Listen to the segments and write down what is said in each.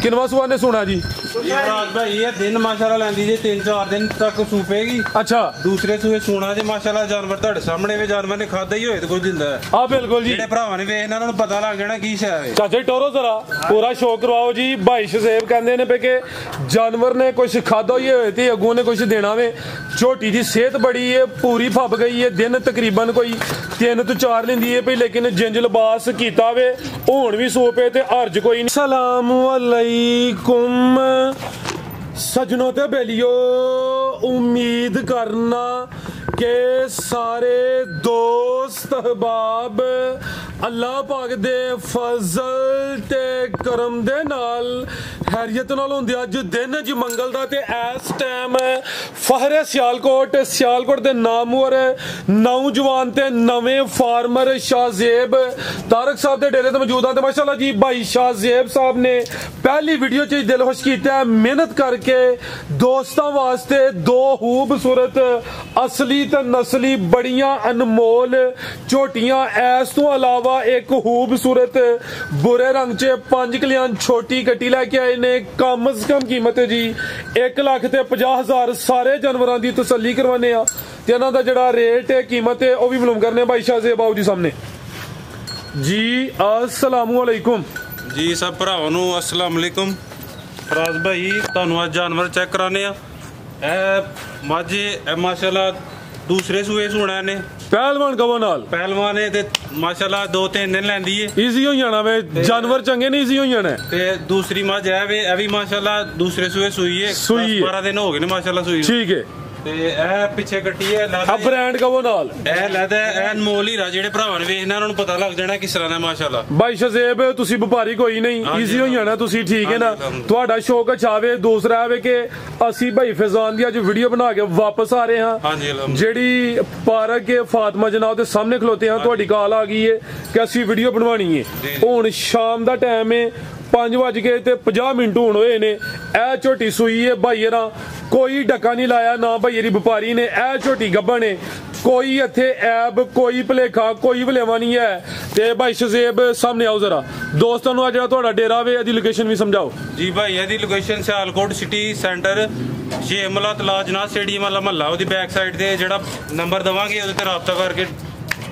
किनवा सुआ ने सुना जी? भाई ये दिन माशाल्लाह लेंदी जी 3-4 दिन तक सूपेगी। अच्छा दूसरे सूए सुना जी माशाल्लाह जानवर ਤੁਹਾਡੇ ਸਾਹਮਣੇ ਵੀ ਜਾਨਵਰ ਨੇ ਖਾਦਾ ਹੀ ਹੋਏ ਤੇ ਕੁਝ ਦਿੰਦਾ ਹੈ। हाँ बिल्कुल जी, ਜਿਹੜੇ ਭਰਾਵਾਂ ਨੇ ਵੇਖਣਾ ਉਹਨਾਂ ਨੂੰ ਪਤਾ ਲੱਗ ਜਾਣਾ ਕੀ ਸ਼ੈ ਹੈ। चाचा जी टोरो जरा पूरा शो करवाओ जी। भाई शसेब कहते ने पे कि जानवर ने कुछ खादा ही होए ते अगों ने कुछ देना वे। झोटी दी सेहत बड़ी है, पूरी फब गई है, दिन तकरीबन कोई 3 तो 4 लेंदी है पई, लेकिन जिंज लिबास कीता वे हुण भी सो पे ते हर्ज कोई नहीं। सलाम अलैकुम सजनों ते बेलियो, उम्मीद करना के सारे दोस्त अहबाब अल्लाह पाक दे फजल ते करम दे नाल हैरियत नाल होंदे। अज दिन ज मंगल दा ते इस टाइम फहरे सियालकोट दे नामवर नौजवान ते नवें फार्मर शाहजेब तारक साहब दे डेरे ते मौजूद हैं। माशाल्लाह जी भाई शाहजेब साहब ने पहली वीडियो च दिल खुश कीता है, मेहनत करके दोस्तां वास्ते 2 खूबसूरत असली ते नस्ली बड़ियां अनमोल झोटियां, ऐस तो अलावा एक खूबसूरत बुरे रंग च 5 कल्याण छोटी कट्टी लैके आए ने। कम से कम कीमत है जी 1,50,000। सारे जानवरों की तसल्ली करवाने ते इन्हां दा जिहड़ा रेट है कीमत है वह भी मालूम करने भाई शाहजेब बाबू जी सामने जी। अस्सलाम वालेकुम जी सब भरावां नूं अस्सलाम वालेकुम। फराज भाई तुहानूं अज जानवर चेक कराने आ। माझे माशाल्लाह दूसरे सूए सुना ने पहलवान कवो नाल पहलवान है ते माशाल्लाह 2-3 दिन लैंदी है। इजी हो जाना वे जानवर चंगे ने, इजी हो जाना ते दूसरी मझ है वे ए भी माशाल्लाह दूसरे सूए सुई है। 12 दिन हो गए ने माशाल्लाह सुई। ठीक है ते ए पीछे कट्टी है अब ब्रांड कवो नाल ए लेदा ए अनमोल हीरा। जेड़े भरावां ने वेखना उन्हां नूं पता लग जाना किस तरह दा माशाल्लाह। भाई शसेब तुसी व्यापारी कोई नहीं, इजी हो जाना तुसी, ठीक है ना। तुहाडा शौक अच्छा वे। दूसरा है कि असी भाई फैजान दी अज वीडियो बना के वापस आ रहे हां। जेड़ी पार्क के फातिमा जनाब दे सामने खलोते हैं, तुहाडी कॉल आ गई है कि असी वीडियो बनवानी है। हुण शाम दा टाइम है, 5:50 हुण होए ने। ए झोटी सुई है भाई ना, कोई डका नहीं लाया ना भाई दी व्यापारी ने। ए झोटी गब्बन है, कोई इत्थे ऐब कोई भलेखा कोई भलेवा नहीं है। ते भाई शसेब सामने आओ जरा दोस्तों नूं जेहड़ा तुहाडा डेरा वे एदी लोकेशन भी समझाओ जी। भाई एदी लोकेशन सियालकोट सिटी सेंटर शेमला तलाज ना स्टेडियम वाला महल्ला, ओदी बैक साइड ते जेहड़ा नंबर दवांगे ओदे ते राबता करके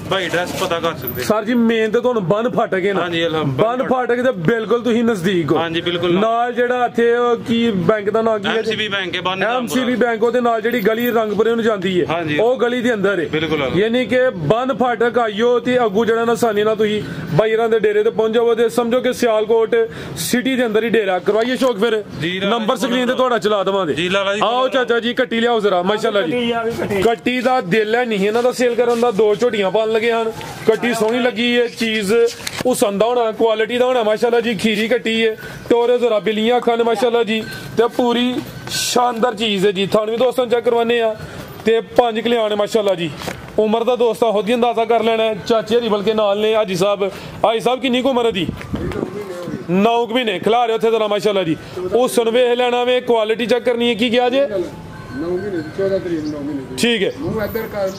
भाई एड्रेस पता कर सकते। सर जी मेन तो तुहानूं बन फाटक है ना? हां जी बन फाटक दे बिल्कुल तुसीं नजदीक हो। हां जी बिल्कुल नाल जेहड़ा इत्थे की बैंक दा नाम की है? एमसीबी बैंक है। एमसीबी बैंक ओदे नाल जेहड़ी गली रंगपुरे नूं जांदी है ओ गली दे अंदर है बिल्कुल। यानी कि बन फाटक आइयो ते अगू जेहड़ा नसानी ना तुसीं भाईरां दे डेरे ते पहुंच जाओ ते समझो कि सियालकोट सिटी दे अंदर ही डेरा। करवाइए शौक फिर नंबर स्क्रीन ते तुहाडा चला दवां दे। आओ चाचा जी कट्टी लियाओ जरा। माशाल्लाह जी कट्टी दा दिल है नहीं इन्हां दा सेल करन दा। 2 झोटियां पान लगे हन। कट्टी सोहनी लगी है, चीज उसन दा होना, क्वालिटी दा होना माशाल्लाह जी। खीरी कट्टी है, टोरे जरा बिलियां अखां ने माशाल्लाह जी ते पूरी शानदार चीज है जी। थानू भी दोस्तों चेक करवाने आ ते 5 कल्याण माशाल्लाह जी। उम्र दा दोस्ता खुद ही अंदाजा कर लेना है। चाचे हरी बल्कि नाल ने हाजी साहब किन्नी उम्र है दी? 9 महीने खिला रहे थे जरा माशाल्लाह जी। उसन वेख लेना वे, क्वालिटी चेक करनी है। की क्या जे 9 महीने 14 तरीक 9 महीने ठीक है।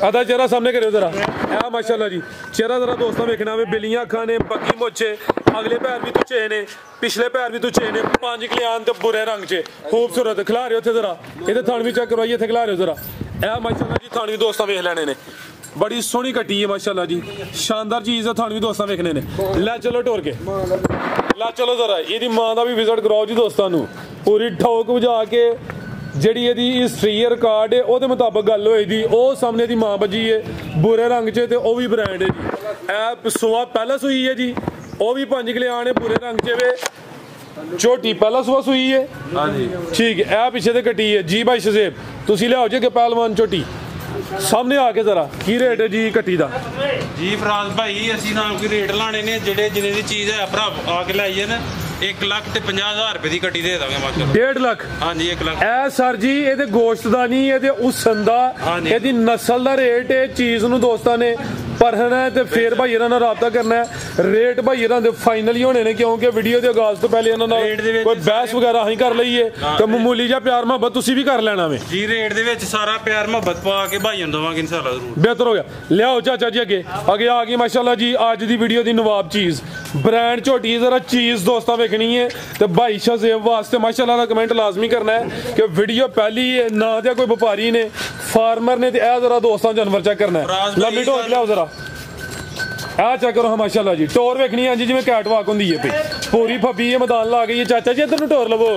आधा चेहरा सामने करो जरा। ए माशाल्लाह जी चेहरा जरा दोस्तों देखना वे, बिलियां अखां ने, पक्की मुच्छे, अगले पैर भी तुच्छे ने, पिछले पैर भी तुच्छे ने, 5 कल्याण ते बुरे रंग च खूबसूरत। खिला रहे थे जरा इहदे थान भी चेक करवाइए, इत्थे खिला रहे जरा। ए माशाल्लाह जी थान भी दोस्तों वेख लेने ने, बड़ी सोहनी कट्टी है माशाल्लाह जी। शानदार चीज है, थान भी दोस्तों वेखने ने। लै चलो टोर के ला चलो जरा ਇਹਦੀ मां ਦਾ भी विजिट कराओ जी दोस्तों नूं। पूरी ठोक बुझा के ਜਿਹੜੀ ਇਹਦੀ ਹਿਸਟਰੀ ਹੈ ਰਿਕਾਰਡ ਹੈ ਉਹਦੇ ਮੁਤਾਬਕ ਗੱਲ ਹੋਈ ਦੀ। ਉਹ ਸਾਹਮਣੇ ਦੀ ਮਾਂ ਬੱਜੀ ਹੈ ਬੁਰੇ ਰੰਗ 'ਚ ਤੇ ਉਹ ਵੀ ਬ੍ਰਾਂਡ ਹੈ ਜੀ। ਇਹ ਸੁਆ ਪਹਿਲਾ ਸੂਈ ਹੈ ਜੀ, ਉਹ ਵੀ 5 ਕਲਿਆਣ ਹੈ ਬੁਰੇ ਰੰਗ 'ਚ ਵੇ। ਝੋਟੀ ਪਹਿਲਾ ਸੁਆ ਸੂਈ ਹੈ ਹਾਂ ਜੀ ਠੀਕ ਹੈ। ਇਹ ਪਿੱਛੇ ਤੇ ਕੱਟੀ ਹੈ ਜੀ। ਭਾਈ ਸ਼ਜ਼ੇਬ ਤੁਸੀਂ ਲਿਆਓ ਜੀ ਕਿ ਪਹਿਲਵਾਨ ਝੋਟੀ ਸਾਹਮਣੇ ਆ ਕੇ ਜ਼ਰਾ ਕੀ ਰੇਟ ਹੈ ਜੀ ਕੱਟੀ ਦਾ? ਜੀ ਫਰਾਜ਼ ਭਾਈ ਅਸੀਂ ਨਾ ਕੋਈ ਰੇਟ ਲਾਣੇ ਨੇ, ਜਿਹੜੇ ਜਿੰਨੇ ਦੀ ਚੀਜ਼ ਹੈ ਭਰਾ ਆ ਕੇ ਲਾਈਏ ਨਾ 1,50,000 रुपए की कट्टी दे दांगे माशाल्लाह। 1.5 लाख? हाँ जी 1 लाख। ए सर जी ये गोश्त दा नहीं, ये उसन दा, ये नस्ल दा रेट है। चीज नूं दोस्तां ने ਭਰਨਾ ਹੈ ਤੇ ਫਿਰ ਭਾਈ ਇਹਨਾਂ ਨਾਲ ਰਾਬਤਾ ਕਰਨਾ ਹੈ। ਰੇਟ ਭਾਈ ਇਹਨਾਂ ਦੇ ਫਾਈਨਲ ਹੀ ਹੋਣੇ ਨੇ ਕਿਉਂਕਿ ਵੀਡੀਓ ਦੇ ਆਗਾਜ਼ ਤੋਂ ਪਹਿਲੇ ਇਹਨਾਂ ਨਾਲ ਕੋਈ ਬਹਿਸ ਵਗੈਰਾ ਅਸੀਂ ਕਰ ਲਈਏ ਤੇ ਮਾਮੂਲੀ ਜਿਹਾ ਪਿਆਰ ਮੁਹੱਬਤ ਤੁਸੀਂ ਵੀ ਕਰ ਲੈਣਾ ਵੇ ਜੀ। ਰੇਟ ਦੇ ਵਿੱਚ ਸਾਰਾ ਪਿਆਰ ਮੁਹੱਬਤ ਪਾ ਕੇ ਭਾਈਆਂ ਨੂੰ ਦਵਾਂਗੇ ਇਨਸ਼ਾਅੱਲਾ ਜ਼ਰੂਰ। ਬਿਹਤਰ ਹੋ ਗਿਆ। ਲਿਆਓ ਚਾਚਾ ਜੀ ਅੱਗੇ ਆ ਗਈ ਮਾਸ਼ਾਅੱਲਾ ਜੀ ਅੱਜ ਦੀ ਵੀਡੀਓ ਦੀ ਨਵਾਬ ਚੀਜ਼ ਬ੍ਰਾਂਡ ਝੋਟੀ ਜ਼ਰਾ ਚੀਜ਼ ਦੋਸਤਾਂ ਵੇਖਣੀ ਹੈ ਤੇ ਭਾਈ ਸ਼ਾਜ਼ੇਬ ਵਾਸਤੇ ਮਾਸ਼ਾਅੱਲਾ ਦਾ ਕਮੈਂਟ ਲਾਜ਼ਮੀ ਕਰਨਾ ਹੈ ਕਿ ਵੀਡੀਓ ਪਹਿਲੀ ਨਾ ਤੇ ਕੋਈ ਵਪਾਰੀ ਨੇ ਫਾਰਮਰ ਨੇ ਤੇ ਇਹ ਜ਼ਰਾ ਦੋਸਤਾਂ ਜਾਨਵਰ ਚੈੱਕ ਕਰਨਾ ਹੈ। ਲੰਮੀ ਢੋਲ ਲਿਆਓ ਜ਼ਰਾ ਆ ਚੈੱਕ ਕਰੋ ਮਾਸ਼ਾਅੱਲਾ ਜੀ ਟੋਰ ਵੇਖਣੀ ਹੈ ਜੀ ਜਿਵੇਂ ਕੈਟ ਵਾਕ ਹੁੰਦੀ ਹੈ ਪਈ ਪੂਰੀ ਫੱਬੀ ਹੈ ਮੈਦਾਨ ਲਾ ਗਈ ਹੈ। ਚਾਚਾ ਜੀ ਇੱਧਰ ਨੂੰ ਟੋਰ ਲਵੋ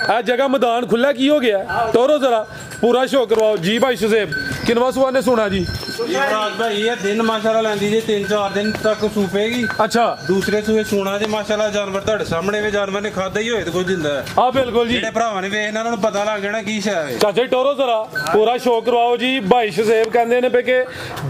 ਇਹ ਜਗ੍ਹਾ ਮੈਦਾਨ ਖੁੱਲਾ ਕੀ ਹੋ ਗਿਆ ਟੋਰੋ ਜ਼ਰਾ ਪੂਰਾ ਸ਼ੋਅ ਕਰਵਾਓ ਜੀ ਭਾਈ ਸ਼ਾਜ਼ੇਬ ਕਿਨਵਾ ਸੁਆ ਨੇ ਸੁਣਾ ਜੀ ਰਾਜ ਭਾਈ ਇਹ ਦਿਨ ਮਾਸ਼ਾਅੱਲਾ ਲੈਂਦੀ ਜੇ 3-4 ਦਿਨ ਤੱਕ ਸੂਪੇਗੀ। ਅੱਛਾ ਦੂਸਰੇ ਸੂਏ ਸੋਣਾ ਜੇ ਮਾਸ਼ਾਅੱਲਾ ਜਾਨਵਰ ਤੁਹਾਡੇ ਸਾਹਮਣੇ ਵੀ ਜਾਨਵਰ ਨੇ ਖਾਦਾ ਹੀ ਹੋਏ ਤੇ ਕੁਝ ਦਿੰਦਾ ਹੈ। ਆ ਬਿਲਕੁਲ ਜੀ ਜਿਹੜੇ ਭਰਾਵਾਂ ਨੇ ਵੇਖਣਾ ਉਹਨਾਂ ਨੂੰ ਪਤਾ ਲੱਗ ਜਾਣਾ ਕੀ ਸ਼ੈ ਹੈ। ਚਾਚਾ ਜੀ ਟੋਰੋ ਜ਼ਰਾ ਪੂਰਾ ਸ਼ੋਅ ਕਰਵਾਓ ਜੀ ਭਾਈ ਸ਼ਾਜ਼ੇਬ ਕਹਿੰਦੇ ਨੇ ਪਏ ਕਿ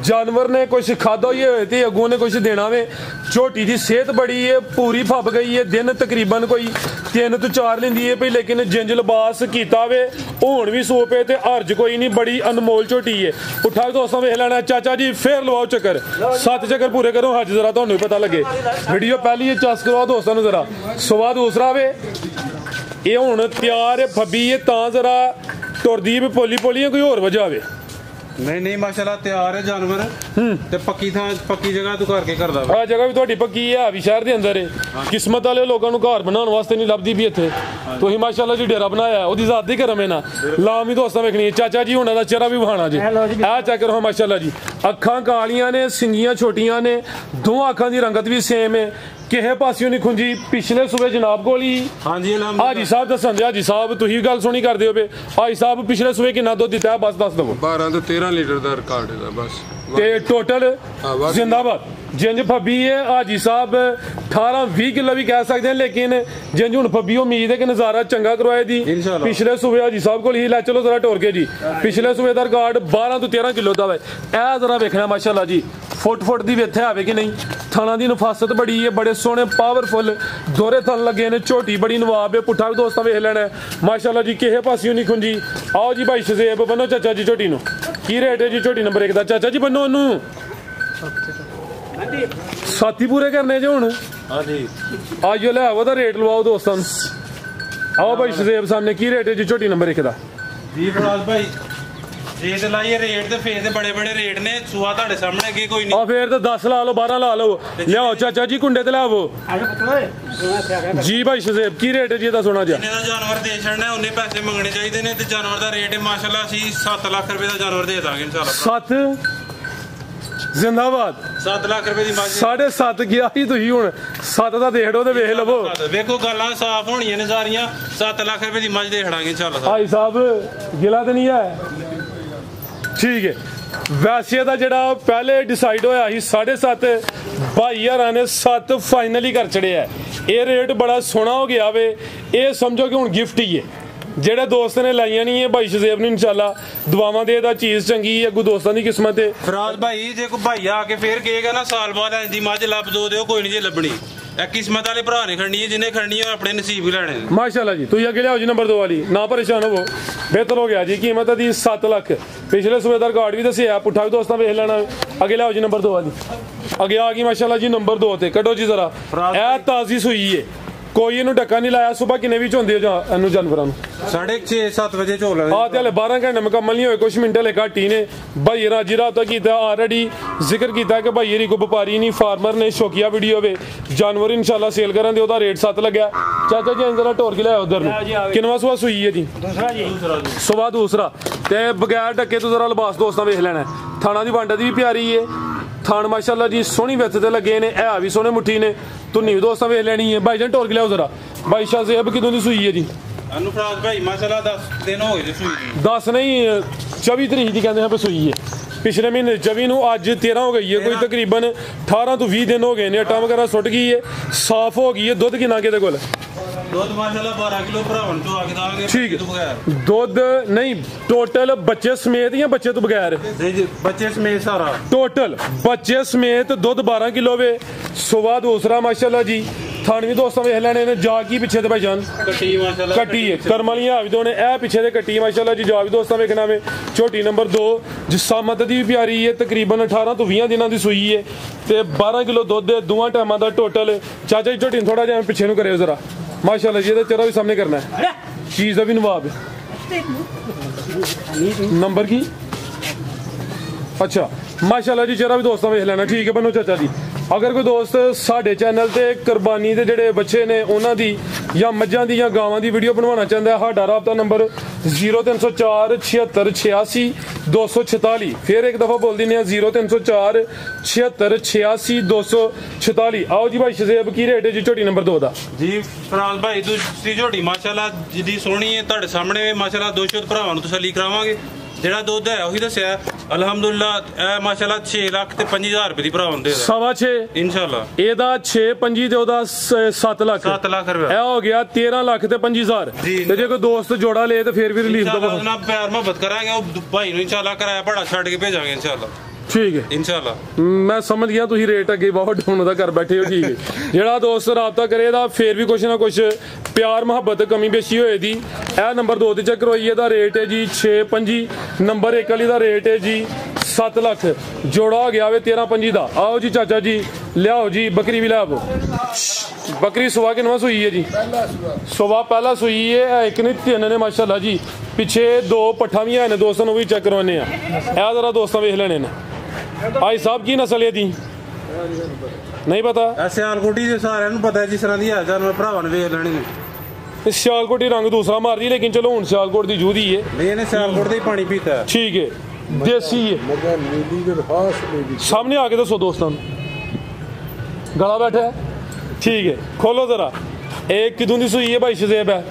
ਜਾਨਵਰ ਨੇ ਕੁਝ ਖਾਦਾ ਹੀ ਹੋਏ ਤੇ ਅੱਗੋਂ ਨੇ ਕੁਝ ਦੇਣਾ ਵੇ। ਝੋਟੀ ਦੀ ਸਿਹਤ ਬੜੀ ਹੈ ਪੂਰੀ ਫੱਬ ਗਈ ਹੈ ਦਿਨ ਤਕਰੀਬਨ ਕੋਈ 3 ਤੋਂ 4 ਲੈਂਦੀ ਹੈ ਪਈ ਲੇਕਿਨ ਜਿੰਜ ਲਿਬਾਸ ਕੀਤਾ ਵੇ ਹੁਣ ਵੀ ਸੋਪੇ ਤੇ ਹਰਜ ਕੋਈ ਨਹੀਂ ਬੜੀ ਅਨਮੋਲ ਝੋਟੀ ਹੈ। ਉਠਾ ਕੇ ਦੋਸਤਾਂ ਵੇਖ ਲੈਣਾ ਚਾਚਾ ਜੀ ਫੇਰ ਲਵਾਓ ਚੱਕਰ 7 ਚੱਕਰ ਪੂਰੇ ਕਰੋ ਹੱਜ ਜ਼ਰਾ ਤੁਹਾਨੂੰ ਵੀ ਪਤਾ ਲੱਗੇ ਵੀਡੀਓ ਪਹਿਲੀ ਹੈ ਚਸ ਕਰਵਾਓ ਦੋਸਤਾਂ ਨੂੰ ਜ਼ਰਾ ਸਵਾ ਦੂਸਰਾ ਵੇ ਇਹ ਹੁਣ ਤਿਆਰ ਹੈ ਫੱਬੀ ਹੈ ਤਾਂ ਜ਼ਰਾ ਤੁਰਦੀ ਵੀ ਪੋਲੀ ਪੋਲੀ ਕੋਈ ਹੋਰ ਵਜ੍ਹਾ ਆਵੇ ਨਹੀਂ ਮਾਸ਼ਾਅੱਲਾ ਤਿਆਰ ਹੈ ਜਾਨਵਰ ਤੇ ਪੱਕੀ ਜਗ੍ਹਾ ਤੂੰ ਕਰਕੇ ਕਰਦਾ ਆ ਜਗ੍ਹਾ ਵੀ ਤੁਹਾਡੀ ਪੱਕੀ ਹੈ ਵੀ ਸ਼ਹਿਰ ਦੇ ਅੰਦਰ ਹੈ ਕਿਸਮਤ ਵਾਲੇ ਲੋਕਾਂ ਨੂੰ ਘਰ ਬਣਾਉਣ ਵਾਸਤੇ ਨਹੀਂ ਲੱਭਦੀ ਵੀ ਇੱਥੇ ਤੁਸੀਂ ਮਾਸ਼ਾਅੱਲਾ ਜੀ ਡੇਰਾ ਬਣਾਇਆ ਉਹਦੀ ਜ਼ਾਤ ਦੀ ਕਰਮ ਹੈ ਨਾ ਲਾਮ ਹੀ ਦੋਸਤਾਂ ਵੇਖਣੀ ਹੈ। ਚਾਚਾ ਜੀ ਹੁਣਾਂ ਦਾ ਚਿਹਰਾ ਵੀ ਵਿਖਾਣਾ ਜੀ ਆ ਚੈੱਕ ਕਰੋ ਮਾਸ਼ਾਅੱਲਾ ਜੀ ਅੱਖਾਂ ਕਾਲੀਆਂ ਨੇ ਸਿੰਗੀਆਂ ਛੋਟੀਆਂ ਨੇ ਦੋ ਅੱਖਾਂ ਦੀ ਰੰਗਤ ਵੀ ਸੇਮ ਹੈ ਕਿਸੇ ਪਾਸਿਓਂ ਨਹੀਂ ਖੁੰਜੀ ਪਿਛਲੇ ਸੂਬੇ ਜਨਾਬ ਕੋਲ ਹੀ ਹਾਂਜੀ ਹਾਜੀ ਸਾਹਿਬ ਦੱਸਣ ਦੇ ਹਾਜੀ ਸਾਹਿਬ ਤੁਸੀਂ ਗੱਲ ਸੁਣੀ ਕਰਦੇ ਹੋ ਹਾਜੀ ਸਾਹਿਬ ਪਿਛਲੇ ਸੂਬੇ ਕਿੰਨਾ ਦੁੱਧ ਦਿੱਤਾ ਬਸ ਦੱਸ ਦਵੋ 12 ਤੋਂ 13 ਲੀਟਰ ਦਾ ਰਿਕਾਰਡ ਇਹਦਾ ਬਸ ਤੇ ਟੋਟਲ ਜ਼ਿੰਦਾਬਾਦ ਜਿੰਜ ਫੱਬੀ ਹੈ ਹਾਜੀ ਸਾਹਿਬ 18-20 ਕਿਲੋ ਵੀ ਕਹਿ ਸਕਦੇ ਹਾਂ ਲੇਕਿਨ ਜਿੰਜ ਹੁਣ ਫੱਬੀ ਉਮੀਦ ਹੈ ਕਿ ਨਜ਼ਾਰਾ ਚੰਗਾ ਕਰਵਾਏ ਦੀ ਪਿਛਲੇ ਸੂਬੇ ਹਾਜੀ ਸਾਹਿਬ ਕੋਲ ਹੀ ਲੈ ਚਲੋ ਜ਼ਰਾ ਟੋਰ ਕੇ ਜੀ ਪਿਛਲੇ ਸੂਬੇ ਦਾ ਰਿਕਾਰਡ 12 ਤੋਂ 13 ਕਿਲੋ ਦਾ ਵਾ ਇਹ ਜ਼ਰਾ ਵੇਖਣਾ ਮਾਸ਼ਾਅੱਲਾ ਜੀ ਫੁੱਟ ਦੀ ਵੇਥੇ ਆਵੇ ਕਿ ਨਹੀਂ ਥਾਣਾ ਦੀ ਨਫਾਸਤ ਬੜੀ ਹੈ ਬੜੇ ਸੋਹਣੇ ਪਾਵਰਫੁਲ ਦੋਰੇ ਥਣ ਲੱਗੇ ਨੇ ਝੋਟੀ ਬੜੀ ਨਵਾਬ ਹੈ ਪੁੱਠਾ ਵੀ ਦੋਸਤਾਂ ਵੇਖ ਲੈਣਾ ਮਾਸ਼ਾਅੱਲਾ ਜੀ ਕਿਸੇ ਪਾਸਿਓਂ ਨਹੀਂ ਖੁੰਜੀ ਆਓ ਜੀ ਭਾਈ ਸ਼ਾਜ਼ੇਬ ਬੰਨੋ ਚਾਚਾ ਜੀ ਝੋਟੀ ਨੂੰ ਕੀ ਰੇਟ ਹੈ ਜੀ ਝੋਟੀ ਨੰਬਰ 1 ਦਾ ਚਾਚਾ ਜੀ ਬੰਨੋ ਉਹਨੂੰ ਸਾਥੀ ਪੂਰੇ ਕਰਨੇ ਜੇ ਹੁਣ ਹਾਂਜੀ ਆਜੋ ਲੈ ਆਵੋ ਦਾ ਰੇਟ ਲਵਾਓ ਦੋਸਤਾਂ ਨੂੰ ਆਓ ਭਾਈ ਸ਼ਾਜ਼ੇਬ ਸਾਹਮਣੇ ਕੀ ਰੇਟ ਹੈ ਜੀ ਝੋਟੀ ਨੰਬਰ 1 ਦਾ ਜੀ ਫਰਾਜ਼ ਭਾਈ ਜੇ ਤੇ ਲਾਈਏ ਰੇਟ ਤੇ ਫੇਰ ਤੇ ਬੜੇ ਰੇਟ ਨੇ ਸੂਆ ਤੁਹਾਡੇ ਸਾਹਮਣੇ ਅੱਗੇ ਕੋਈ ਨਹੀਂ ਆ ਫੇਰ ਤਾਂ 10 ਲਾ ਲਓ 12 ਲਾ ਲਓ ਲਿਆਓ ਚਾਚਾ ਜੀ ਕੁੰਡੇ ਤੇ ਲਿਆਵੋ ਜੀ ਭਾਈ ਸ਼ਾਜ਼ੇਬ ਕੀ ਰੇਟ ਹੈ ਜੀ ਇਹਦਾ ਸੋਨਾ ਜੀ ਜਿੰਨੇ ਦਾ ਜਾਨਵਰ ਦੇ ਛੜਨਾ ਉਹਨੇ ਪੈਸੇ ਮੰਗਣੇ ਚਾਹੀਦੇ ਨੇ ਤੇ ਜਾਨਵਰ ਦਾ ਰੇਟ ਹੈ ਮਾਸ਼ਾਅੱਲਾ ਅਸੀਂ 7 ਲੱਖ ਰੁਪਏ ਦਾ ਜਾਨਵਰ ਦੇ ਦਾਂਗੇ ਇਨਸ਼ਾਅੱਲਾ 7 ਜ਼ਿੰਦਾਬਾਦ 7 ਲੱਖ ਰੁਪਏ ਦੀ ਮੱਝ 7.5 ਗਿਆ ਸੀ ਤੁਸੀਂ ਹੁਣ 7 ਦਾ ਦੇਖ ਲਓ ਤੇ ਵੇਖ ਲਵੋ ਵੇਖੋ ਗੱਲਾਂ ਸਾਫ਼ ਹੋਣੀਆਂ ਨੇ ਸਾਰੀਆਂ 7 ਲੱਖ ਰੁਪਏ ਦੀ ਮੱਝ ਦੇ ਖੜਾਂਗੇ ਇਨਸ਼ਾਅੱਲਾ ਭਾਈ ਸਾਹਿਬ ਗਿਲਾ ਤੇ ਨਹੀਂ ਹੈ ਠੀਕ ਹੈ ਵੈਸੇ ਦਾ ਜਿਹੜਾ ਪਹਿਲੇ ਡਿਸਾਈਡ ਹੋਇਆ ਸੀ 7.5 ਭਾਈ ਯਾਰਾਂ ਨੇ 7 ਫਾਈਨਲੀ ਕਰ ਚੜਿਆ ਇਹ ਰੇਟ ਬੜਾ ਸੋਹਣਾ ਹੋ ਗਿਆ ਵੇ ਇਹ ਸਮਝੋ ਕਿ ਹੁਣ ਗਿਫਟ ਹੀ ਹੈ ਜਿਹੜੇ ਦੋਸਤ ਨੇ ਲਾਈਆਂ ਨਹੀਂ ਹੈ ਭਾਈ ਸ਼ਾਜ਼ੇਬ ਨੂੰ ਇਨਸ਼ਾਅੱਲਾ ਦੁਆਵਾਂ ਦੇ ਦਾ ਚੀਜ਼ ਚੰਗੀ ਹੈ ਅੱਗੋਂ ਦੋਸਤਾਂ ਦੀ ਕਿਸਮਤ ਹੈ ਫਰਾਜ਼ ਭਾਈ ਜੇ ਕੋਈ ਭਾਈ ਆ ਕੇ ਫੇਰ ਕਹੇਗਾ ਨਾ ਸਾਲ ਬਾਅਦ ਇੰਦੀ ਮੱਝ ਲੱਭ ਦੋ ਦਿਓ ਕੋਈ ਨਹੀਂ ਜੇ ਲੱਭਣੀ ਇਹ ਕਿਸਮਤ ਵਾਲੇ ਭਰਾ ਨੇ ਖੜਨੀ ਹੈ ਜਿਹਨੇ ਖੜਨੀ ਹੈ ਆਪਣੇ ਨਸੀਬ ਹੀ ਲੈਣੇ ਨੇ ਮਾਸ਼ਾਅੱਲਾ ਜੀ ਤੁਸੀਂ ਅੱਗੇ ਲਿਆਓ ਜੀ ਨੰਬਰ 2 ਵਾਲੀ ਨਾ ਪਰੇਸ਼ਾਨ ਹੋਵੋ ਬਿਹਤਰ ਹੋ ਗਿਆ ਜੀ ਕੀਮਤ ਦੀ 7 ਲੱਖ ਪਿਛਲੇ ਸੂਬੇ ਦਾ ਰਿਕਾਰਡ ਵੀ ਦੱਸਿਆ ਪੁੱਠਾ ਵੀ ਦੋਸਤਾਂ ਵੇਖ ਲੈਣਾ ਅੱਗੇ ਲਿਆਓ ਜੀ ਨੰਬਰ 2 ਵਾਲੀ ਅੱਗੇ ਆ ਗਈ ਮਾਸ਼ਾਅੱਲਾ ਜੀ ਨੰਬਰ 2 ਤੇ ਕੱਢੋ ਜੀ ਜ਼ਰਾ ਇਹ ਤਾਜ਼ੀ ਸੂਈ ਹੈ ਕੋਈ ਇਹਨੂੰ ਡੱਕਾ ਨਹੀਂ ਲਾਇਆ ਸਵੇਰ ਕਿੰਨੇ ਵੀ ਝੋਂਦੇ ਇਹਨੂੰ ਜਾਨਵਰਾਂ ਨੂੰ 6:30-7 ਵਜੇ ਝੋਲ ਆ ਤੇ ਹਲੇ 12 ਘੰਟੇ ਮੁਕੰਮਲ ਨਹੀਂ ਹੋਏ ਕੁਝ ਮਿੰਟ ਹਲੇ ਘੱਟ ਹੀ ਨੇ ਭਾਈ ਰਾਜੀ ਰਾਤਾ ਕੀਤਾ ਆਲਰੇਡੀ ਜ਼ਿਕਰ ਕੀਤਾ ਕਿ ਭਾਈ ਇਹਦੀ ਕੋਈ ਵਪਾਰੀ ਨਹੀਂ ਫਾਰਮਰ ਨੇ ਸ਼ੌਕੀਆ ਵੀਡੀਓ ਵੇ ਜਾਨਵਰ ਇਨਸ਼ਾਅੱਲਾ ਸੇਲ ਕਰਨ ਦੇ ਉਹਦਾ ਰੇਟ 7 ਲੱਗਿਆ ਚਾਚਾ ਜੀ ਅੰਦਰ ਢੋਰ ਕੇ ਲਿਆਓ ਉਧਰ ਨੂੰ ਕਿੰਨਵਾ ਸਵਾ ਸੂਈ ਹੈ ਜੀ ਸਵਾ ਦੂਸਰਾ ਤੇ ਬਗੈਰ ਢੱਕੇ ਤੋਂ ਜ਼ਰਾ ਲਿਬਾਸ ਦੋਸਤਾਂ ਵੇਖ ਲੈਣਾ ਥਾਣਾ ਦੀ ਵੰਡ ਦੀ ਵੀ ਪਿਆਰੀ ਹੈ ਥਾਣ ਮਾਸ਼ਾਅੱਲਾ ਜੀ ਸੋਹਣੀ ਵਿੱਥ ਤੇ ਲੱਗੇ ਨੇ ਇਹ ਵੀ ਸੋਹਣੇ ਮੁੱਠੀ ਨੇ ਧੁੰਨੀ ਵੀ ਦੋਸਤਾਂ ਵੇਖ ਲੈਣੀ ਹੈ ਭਾਈ ਜਾਨ ਢੋਰ ਕੇ ਲਿਆਓ ਜ਼ਰਾ ਭਾਈ ਸ਼ਾਜ਼ੇਬ ਕਿਦੋਂ ਦੀ ਸੂਈ ਹੈ ਜੀ ਅਨੁਫਰਾਜ਼ ਭਾਈ ਮਾਸ਼ਾਅੱਲਾ 10 ਦਿਨ ਹੋ ਗਏ ਜੀ ਸੂਈ ਦੀ 10 ਨਹੀਂ 24 ਤਰੀਕ ਦੀ ਕਹਿੰਦੇ ਹਾਂ ਵੀ ਸੂਈ ਹੈ ਪਿਛਲੇ ਮਹੀਨੇ 24 ਨੂੰ ਅੱਜ 13 ਹੋ ਗਈ ਹੈ ਕੋਈ ਤਕਰੀਬਨ 18 ਤੋਂ 20 ਦਿਨ ਹੋ ਗਏ ਨੇ ਆਟਾ ਵਗੈਰਾ ਸੁੱਟ ਗਈ ਹੈ ਸਾਫ਼ ਹੋ ਗਈ ਹੈ ਦੁੱਧ ਕਿੰਨਾ ਕਿਹਦੇ ਕੋਲ ਦੁੱਧ ਮਾਸ਼ਾਅੱਲਾ 12 ਕਿਲੋ ਭਰਾਵਣ ਤੋਂ ਆ ਕੇ ਦਾਂਗੇ ਠੀਕ ਦੁੱਧ ਨਹੀਂ ਟੋਟਲ ਬੱਚੇ ਸਮੇਤ ਜਾਂ ਬੱਚੇ ਤੋਂ ਬਗੈਰ ਜੀ ਬੱਚੇ ਸਮੇਤ ਸਾਰਾ ਟੋਟਲ ਬੱਚੇ ਸਮੇਤ ਦੁੱਧ 12 ਕਿਲੋ ਵੇ ਸਵਾ ਦੂਸਰਾ ਮਾਸ਼ਾਅੱਲਾ ਜੀ ਥਣ ਵੀ ਦੋਸਤਾਂ ਵੇਖ ਲੈਣੇ ਨੇ ਜਾ ਕੀ ਪਿੱਛੇ ਤੇ ਭਾਈਜਾਨ ਕੱਟੀ ਮਾਸ਼ਾਅੱਲਾ ਕੱਟੀ ਹੈ ਕਰਮ ਵਾਲੀਆਂ ਵੀ ਦੋਨੇ ਇਹ ਪਿੱਛੇ ਦੇ ਕੱਟੀ ਮਾਸ਼ਾਅੱਲਾ ਜੀ ਜਾ ਵੀ ਦੋਸਤਾਂ ਵੇਖਣਾ ਵੇ ਝੋਟੀ ਨੰਬਰ 2 ਜਿਸਾਮਤ ਦੀ ਵੀ ਪਿਆਰੀ ਹੈ ਤਕਰੀਬਨ 18 ਤੋਂ 20 ਦਿਨਾਂ ਦੀ ਸੂਈ ਹੈ ਤੇ 12 ਕਿਲੋ ਦੁੱਧ ਹੈ ਦੋਵਾਂ ਟਾਈਮਾਂ ਦਾ ਟੋਟਲ ਚਾਚਾ ਜੀ ਝੋਟੀ ਨੂੰ ਥੋੜਾ ਜਿਹਾ ਪਿੱਛੇ ਨੂੰ ਕਰਿਓ ਜ਼ਰਾ ਮਾਸ਼ਾਅੱਲਾ ਜੀ ਇਹਦਾ ਚਿਹਰਾ ਵੀ ਸਾਹਮਣੇ ਕਰਨਾ ਹੈ ਚੀਜ਼ ਦਾ ਵੀ ਨਵਾਬ ਹੈ ਨੰਬਰ ਕੀ ਅੱਛਾ ਮਾਸ਼ਾਅੱਲਾ ਜੀ ਚਿਹਰਾ ਵੀ ਦੋਸਤਾਂ ਵੇਖ ਲੈਣਾ ਠੀਕ ਹੈ ਬੰਨੋ ਚਾਚਾ ਜੀ ਅਗਰ ਕੋਈ ਦੋਸਤ ਸਾਡੇ ਚੈਨਲ ਤੇ ਕੁਰਬਾਨੀ ਦੇ ਜਿਹੜੇ ਬੱਚੇ ਨੇ ਉਹਨਾਂ ਦੀ ਜਾਂ ਮੱਝਾਂ ਦੀ ਜਾਂ ਗਾਵਾਂ ਦੀ ਵੀਡੀਓ ਬਣਵਾਉਣਾ ਚਾਹੁੰਦਾ ਸਾਡਾ ਰਾਬਤਾ ਨੰਬਰ 0304 76 86 246 ਫਿਰ ਇੱਕ ਦਫਾ ਬੋਲ ਦਿੰਦੇ ਆ 0304 76 86 246 ਆਓ ਜੀ ਭਾਈ ਸ਼ਜ਼ੇਬ ਕੀ ਰੇਟ ਹੈ ਜੀ ਝੋਟੀ ਨੰਬਰ 2 ਦਾ ਜੀ ਫਰਾਜ਼ ਭਾਈ ਦੂਸਰੀ ਝੋਟੀ ਮਾਸ਼ਾਅੱਲਾ ਜਿੱਦੀ ਸੋਹਣੀ ਹੈ ਤੁਹਾਡੇ ਸਾਹਮਣੇ ਮਾਸ਼ਾਅੱਲਾ ਦੋ ਸ਼ੁੱਧ ਭਰਾਵਾਂ ਨੂੰ ਤਸੱਲੀ ਕਰਾਵਾਂਗੇ ਜਿਹੜਾ ਦੁੱਧ ਹੈ ਉਹੀ ਦੱਸਿਆ ਅਲਹਮਦੁਲਿਲਾ ਇਹ ਮਾਸ਼ਾਅੱਲਾ 6 ਲੱਖ ਤੇ 5000 ਰੁਪਏ ਦੀ ਭਰਾਵਾਂ ਨੂੰ ਦੇ ਦੇ 6.5 ਇਨਸ਼ਾਅੱਲਾ ਇਹਦਾ 6.5 ਤੇ ਉਹਦਾ 7 ਲੱਖ 7 ਲੱਖ ਰੁਪਏ ਇਹ ਹੋ ਗਿਆ 13 ਲੱਖ ਤੇ 5000 ਜੀ। ਤੇ ਜੇ ਕੋਈ ਦੋਸਤ ਜੋੜਾ ਲੇ ਤੇ ਫਿਰ ਵੀ ਰਿਲੀਫ ਇਨਸ਼ਾਅੱਲਾ ਦਵਾ ਨਾਲ ਪਿਆਰ ਮੁਹੱਬਤ ਕਰਾਂਗੇ ਉਹ ਭਾਈ ਨੂੰ ਇਨਸ਼ਾਅੱਲਾ ਕਿਰਾਇਆ ਭਾੜਾ ਛੱਡ ਕੇ ਭੇਜਾਂਗੇ ਇਨਸ਼ਾਅੱਲਾ ਠੀਕ ਹੈ ਇਨਸ਼ਾਅੱਲਾ ਮੈਂ ਸਮਝ ਗਿਆ ਤੁਸੀਂ ਰੇਟ ਅੱਗੇ ਬਹੁਤ ਡਾਊਨ ਦਾ ਕਰ ਬੈਠੇ ਹੋ ਠੀਕ ਹੈ ਜਿਹੜਾ ਦੋਸਤ ਰਾਬਤਾ ਕਰੇਗਾ ਫੇਰ ਵੀ ਕੁਛ ਨਾ ਕੁਛ ਪਿਆਰ ਮੁਹੱਬਤ ਕਮੀ ਬੇਸ਼ੀ ਹੋਏ ਦੀ ਇਹ ਨੰਬਰ 2 ਤੇ ਚੱਕਰ ਹੋਈ ਇਹਦਾ ਰੇਟ ਹੈ ਜੀ 6.5 ਨੰਬਰ 1 ਵਾਲੀ ਦਾ ਰੇਟ ਹੈ ਜੀ 7 ਲੱਖ ਜੋੜਾ ਗਿਆ ਵੇ 13.5 ਦਾ ਆਓ ਜੀ ਚਾਚਾ ਜੀ ਲਿਆਓ ਜੀ ਬੱਕਰੀ ਵੀ ਲਿਆਓ ਬੱਕਰੀ ਸੁਆ ਕਿਨਵਾ ਸੂਈ ਹੈ ਜੀ ਸੁਆ ਪਹਿਲਾ ਸੂਈ ਹੈ ਇੱਕ ਨਹੀਂ ਤਿੰਨ ਨੇ ਮਾਸ਼ਾਅੱਲਾ ਜੀ ਪਿੱਛੇ 2 ਪੱਠਾ ਵੀ ਨੇ ਦੋਸਤਾਂ ਨੂੰ ਵੀ ਚੈੱਕ ਕਰਵਾਉਣੇ ਆ ਇਹ ਜ਼ਰਾ ਦੋਸਤਾਂ ਵੇਖ ਲੈਣੇ ਨੇ ਭਾਈ ਸਾਹਿਬ ਕੀ ਨਸਲ ਹੈ ਦੀ ਨਹੀਂ ਪਤਾ ਸਿਆਲਕੋਟੀ ਦੇ ਸਾਰਿਆਂ ਨੂੰ ਪਤਾ ਜਿਸ ਤਰ੍ਹਾਂ ਦੀ ਹੈ ਜਾਨਵਰ ਭਰਾਵਾਂ ਨੇ ਵੇਖ ਲੈਣੇ ਨੇ ਸਿਆਲਕੋਟੀ ਰੰਗ ਦੂਸਰਾ ਮਾਰਦੀ ਲੇਕਿਨ ਚਲੋ ਹੁਣ ਸਿਆਲਕੋਟ ਦੀ ਜੂਦੀ ਹੈ ਨਹੀਂ ਇਹਨੇ ਸਿਆਲਕੋਟ ਦਾ ਹੀ ਪਾਣੀ ਪੀਤਾ ਹੈ ਠੀਕ ਹੈ ਦੇਸੀ ਹੈ ਸਾਹਮਣੇ ਆ ਕੇ ਦੱਸੋ ਦੋਸਤਾਂ ਨੂੰ ਗਲਾ ਬੈਠਾ ਹੈ ਠੀਕ ਹੈ ਖੋਲੋ ਜ਼ਰਾ ਇਹ ਕਿਦੋਂ ਦੀ ਸੂਈ ਹੈ ਭਾਈ ਸ਼ਜ਼ੇਬ ਹੈ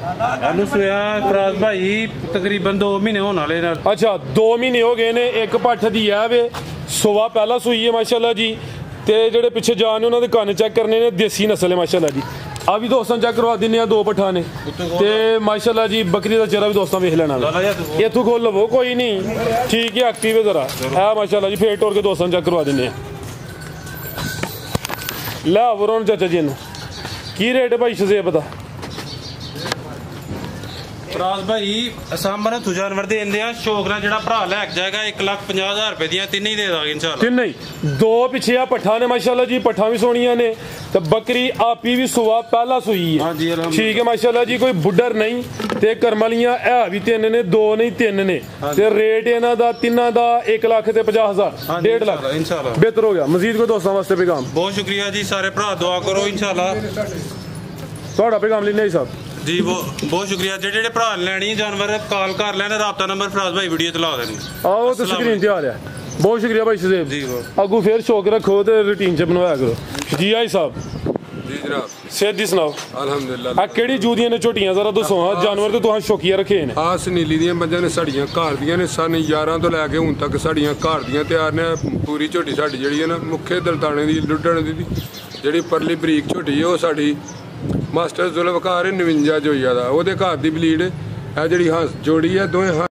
ਇਹਨੂੰ ਸੋਇਆ ਫਰਾਜ਼ ਭਾਈ ਤਕਰੀਬਨ 2 ਮਹੀਨੇ ਹੋਣ ਵਾਲੇ ਨਾਲ ਅੱਛਾ 2 ਮਹੀਨੇ ਹੋ ਗਏ ਨੇ ਇੱਕ ਪੱਠ ਦੀ ਹੈ ਵੇ ਸੁਆ ਪਹਿਲਾ ਸੂਈ ਹੈ ਮਾਸ਼ਾਅੱਲਾ ਜੀ ਤੇ ਜਿਹੜੇ ਪਿੱਛੇ ਜਾਨ ਨੇ ਉਹਨਾਂ ਦੇ ਕੰਨ ਚੈੱਕ ਕਰਨੇ ਨੇ ਦੇਸੀ ਨਸਲ ਹੈ ਮਾਸ਼ਾਅੱਲਾ ਜੀ ਆ ਵੀ ਦੋਸਤਾਂ ਚੈੱਕ ਕਰਵਾ ਦਿੰਨੇ ਆ 2 ਪੱਠਾ ਨੇ ਤੇ ਮਾਸ਼ਾਅੱਲਾ ਜੀ ਬੱਕਰੀ ਦਾ ਚਿਹਰਾ ਵੀ ਦੋਸਤਾਂ ਵੇਖ ਲੈਣਾ ਇੱਥੋਂ ਖੋਲ ਲਵੋ ਕੋਈ ਨਹੀਂ ਠੀਕ ਹੈ ਐਕਟਿਵ ਹੈ ਜ਼ਰਾ ਆ ਮਾਸ਼ਾਅੱਲਾ ਜੀ ਫੇਰ ਟੋਰ ਕੇ ਦੋਸਤਾਂ ਚੈੱਕ ਕਰਵਾ ਦਿੰਨੇ ਆ ਲੈ ਵਰੋਂ ਚਾਚਾ ਜੀ ਨੂੰ ਕੀ ਰੇਟ ਹੈ ਭਾਈ ਸ਼ਜ਼ੇਬ ਦਾ ਫਰਾਜ਼ ਭਾਈ ਸਾਹਮਣੇ ਤੂੰ ਜਾਨਵਰ ਦੇ ਦਿੰਦੇ ਆ ਸ਼ੌਕ ਨਾਲ ਜਿਹੜਾ ਭਰਾ ਲੈ ਕੇ ਜਾਏਗਾ 1,50,000 ਰੁਪਏ ਦੀਆਂ ਤਿੰਨੇ ਹੀ ਦੇ ਦਾਂਗੇ ਇਨਸ਼ਾਅੱਲਾ ਤਿੰਨ ਨਹੀਂ 2 ਪਿੱਛੇ ਆ ਪੱਠਾ ਨੇ ਮਾਸ਼ਾਅੱਲਾ ਜੀ ਪੱਠਾ ਵੀ ਸੋਹਣੀਆਂ ਨੇ ਤੇ ਬੱਕਰੀ ਆਪੀ ਵੀ ਸੁਆ ਪਹਿਲਾ ਸੂਈ ਹੈ ਹਾਂਜੀ ਅਲਹਮਦੁਲਿਲਾ ਠੀਕ ਹੈ ਮਾਸ਼ਾਅੱਲਾ ਜੀ ਕੋਈ ਬੁੱਢਰ ਨਹੀਂ ਤੇ ਕਰਮਲੀਆਂ ਇਹ ਵੀ 3 ਨੇ 2 ਨਹੀਂ 3 ਨੇ ਤੇ ਰੇਟ ਇਹਨਾਂ ਦਾ ਤਿੰਨਾਂ ਦਾ 1 ਲੱਖ ਤੇ 50,000 1.5 ਲੱਖ ਇਨਸ਼ਾਅੱਲਾ ਬਿਹਤਰ ਹੋ ਗਿਆ ਮਜ਼ੀਦ ਕੋਈ ਦੋਸਤਾਂ ਵਾਸਤੇ ਪੈਗਾਮ ਬਹੁਤ ਸ਼ੁਕਰੀਆ ਜੀ ਸਾਰੇ ਭਰਾ ਦੁਆ ਕਰੋ ਇਨਸ਼ਾਅੱਲਾ ਤੁਹਾਡਾ ਪੈਗਾਮ ਲੈਣੇ ਸਾਹਿਬ ਜੀ ਬਹੁਤ ਸ਼ੁਕਰੀਆ ਜਿਹੜੇ ਭਰਾ ਲੈਣੀ ਜਾਨਵਰ ਕਾਲ ਕਰ ਲੈਣ ਰਾਬਤਾ ਨੰਬਰ ਫਰਾਜ਼ ਭਾਈ ਵੀਡੀਓ ਤੇ ਲਾ ਦੇਣੀ ਆਓ ਤੇ ਸਕਰੀਨ ਤੇ ਆ ਰਿਹਾ ਬਹੁਤ ਸ਼ੁਕਰੀਆ ਭਾਈ ਸ਼ਜ਼ੇਬ ਜੀ ਅੱਗੂ ਫੇਰ ਸ਼ੌਕ ਰੱਖੋ ਤੇ ਰੂਟੀਨ ਚ ਬਣਵਾਇਆ ਕਰੋ ਜੀ ਆਈ ਸਾਹਿਬ ਜੀ ਜਨਾਬ ਸਿਹਤ ਦੀ ਸੁਣਾਓ ਅਲਹਮਦੁਲਿਲਾ ਆ ਕਿਹੜੀ ਜੂਦੀਆਂ ਨੇ ਝੋਟੀਆਂ ਜ਼ਰਾ ਦੱਸੋ ਹਾਂ ਜਾਨਵਰ ਤੇ ਤੁਹਾਨੂੰ ਸ਼ੌਕੀਆ ਰੱਖੇ ਨੇ ਆਸ ਨੀਲੀ ਦੀਆਂ ਮੱਝਾਂ ਨੇ ਸਾਡੀਆਂ ਘਰ ਦੀਆਂ ਨੇ ਸਨ 11 ਤੋਂ ਲੈ ਕੇ ਹੁਣ ਤੱਕ ਸਾਡੀਆਂ ਘਰ ਦੀਆਂ ਤਿਆਰ ਨੇ ਪੂਰੀ ਝੋਟੀ ਸਾਡੀ ਜਿਹੜੀ ਹੈ ਨਾ ਮੁੱਖੇ ਦਲਤਾਣੇ ਦੀ ਲੁੱਡਣ ਦੀ ਜਿਹੜੀ ਪਰਲੀ ਬਰੀਕ ਝੋਟੀ ਹੈ ਉਹ ਸਾਡੀ ਮਾਸਟਰ ਜ਼ੁਲਫਕਾਰ 59 ਜੋਈਆ ਦਾ ਉਹਦੇ ਘਰ ਦੀ ਬਲੀਡ ਇਹ ਜਿਹੜੀ ਜੋੜੀ ਹੈ ਦੋਵੇਂ